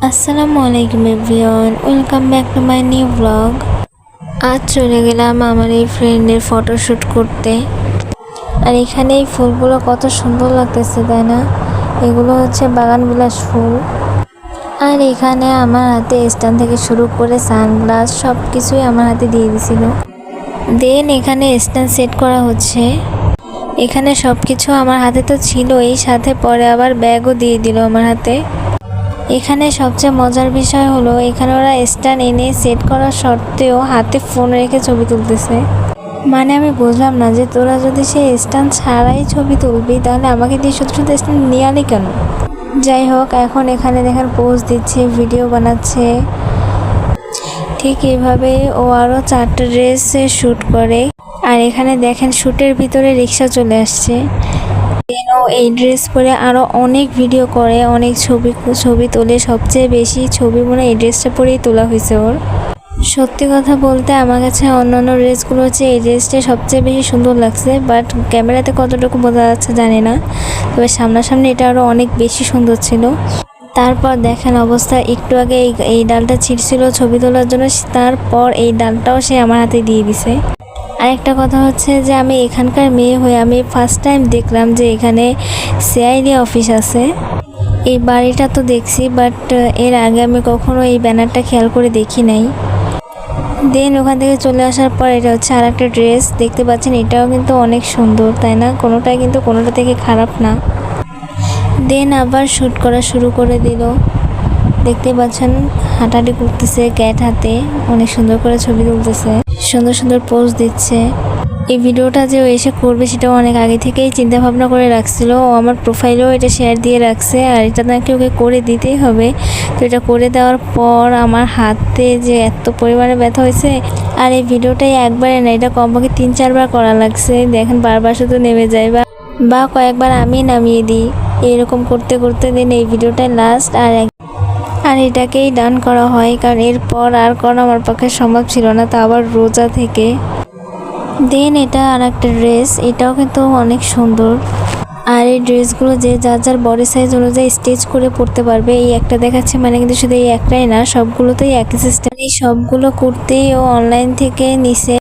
আসসালামু আলাইকুম everyone, welcome back to my new blog. আজ চলে গেলাম আমার এই ফ্রেন্ডের ফটোশ্যুট করতে। আর এখানে এই ফুলগুলো কত সুন্দর লাগতেছে, তাই না? এগুলো হচ্ছে বাগান বিলাস ফুল। আর এখানে আমার হাতে স্ট্যান্ড থেকে শুরু করে সানগ্লাস সব কিছুই আমার হাতে দিয়ে দিছিল। দেন এখানে স্ট্যান্ড সেট করা হচ্ছে। এখানে সব কিছু আমার হাতে তো ছিলই, সাথে পরে আবার ব্যাগও দিয়ে দিল আমার হাতে। এখানে সবচেয়ে মজার বিষয় হলো, এখানে ওরা স্ট্যান্ড এনে সেট করা সত্ত্বেও হাতে ফোন রেখে ছবি তুলতেছে। মানে আমি বুঝলাম না যে তোরা যদি সেই স্ট্যান্ড ছাড়াই ছবি তুলবি, তাহলে আমাকে দিয়ে শুধু শুধু স্ট্যান্ড নিয়ে আনি কেন? যাই হোক, এখন এখানে দেখেন পোজ দিচ্ছে, ভিডিও বানাচ্ছে। ঠিক এইভাবে ও আরও 4টা ড্রেসে শ্যুট করে। আর এখানে দেখেন শ্যুটের ভিতরে রিক্সা চলে আসছে। ও এই ড্রেস পরে আরও অনেক ভিডিও করে, অনেক ছবি তোলে। সবচেয়ে বেশি ছবি মনে এই ড্রেসটা পরেই তোলা হয়েছে ওর। সত্যি কথা বলতে আমার কাছে অন্যান্য ড্রেসগুলো হচ্ছে এই ড্রেসটা সবচেয়ে বেশি সুন্দর লাগছে, বাট ক্যামেরাতে কতটুকু বোঝা যাচ্ছে জানি না, তবে সামনাসামনি এটা আরও অনেক বেশি সুন্দর ছিল। তারপর দেখেন অবস্থা, একটু আগে এই ডালটা ছিঁড়ছিল ছবি তোলার জন্য, তারপর এই ডালটাও সে আমার হাতে দিয়ে দিছে। আরেকটা কথা হচ্ছে যে আমি এখানকার মেয়ে হয়ে আমি ফার্স্ট টাইম দেখলাম যে এখানে সিআইডি অফিস আছে। এই বাড়িটা তো দেখছি, বাট এর আগে আমি কখনো এই ব্যানারটা খেয়াল করে দেখি নাই। দেন ওখান থেকে চলে আসার পর এটা হচ্ছে আর একটা ড্রেস দেখতে পাচ্ছেন, এটাও কিন্তু অনেক সুন্দর, তাই না? কোনোটাই কিন্তু কোনোটা থেকে খারাপ না। দেন আবার শ্যুট করা শুরু করে দিল। দেখতে পাচ্ছেন হাঁটাহাঁটি করতেছে, ক্যাট হাতে অনেক সুন্দর করে ছবি তুলতেছে, সুন্দর সুন্দর পোজ দিচ্ছে। এই ভিডিওটা যে ও এসে করবে সেটাও অনেক আগে থেকেই চিন্তা ভাবনা করে রাখছিল। ও আমার প্রোফাইলেও এটা শেয়ার দিয়ে রাখছে, আর এটা নাকি ওকে করে দিতেই হবে। তো এটা করে দেওয়ার পর আমার হাতে যে এত পরিমাণে ব্যথা হয়েছে। আর এই ভিডিওটাই একবারে না, এটা কমপক্ষে 3-4 বার করা লাগছে। দেখেন বারবার শুধু নেমে যায় বা কয়েকবার আমি নামিয়ে দিই। এরকম করতে করতে দিন এই ভিডিওটাই লাস্ট, আর এটাকেই ডান করা হয়, কারণ এরপর আর করা আমার পক্ষে সম্ভব ছিল না, তা আবার রোজা থেকে। দেন এটা আর একটা ড্রেস, এটাও কিন্তু অনেক সুন্দর। আর এই ড্রেসগুলো যে যার যার বডি সাইজ অনুযায়ী স্টিচ করে পরতে পারবে। এই একটা দেখাচ্ছে মানে কিন্তু শুধু এই একটাই না, সবগুলোতেই একই সিস্টেম। এই সবগুলো কুর্তি ও অনলাইন থেকে নিছে।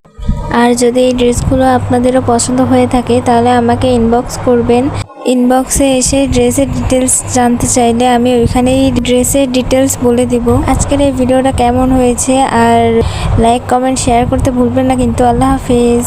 আর যদি এই ড্রেসগুলো আপনাদেরও পছন্দ হয়ে থাকে তাহলে আমাকে ইনবক্স করবেন। ইনবক্সে এসে ড্রেসের ডিটেলস জানতে চাইলে আমি ওইখানেই ড্রেসের ডিটেলস বলে দিব। আজকের এই ভিডিওটা কেমন হয়েছে আর লাইক কমেন্ট শেয়ার করতে ভুলবেন না কিন্তু। আল্লাহ হাফেজ।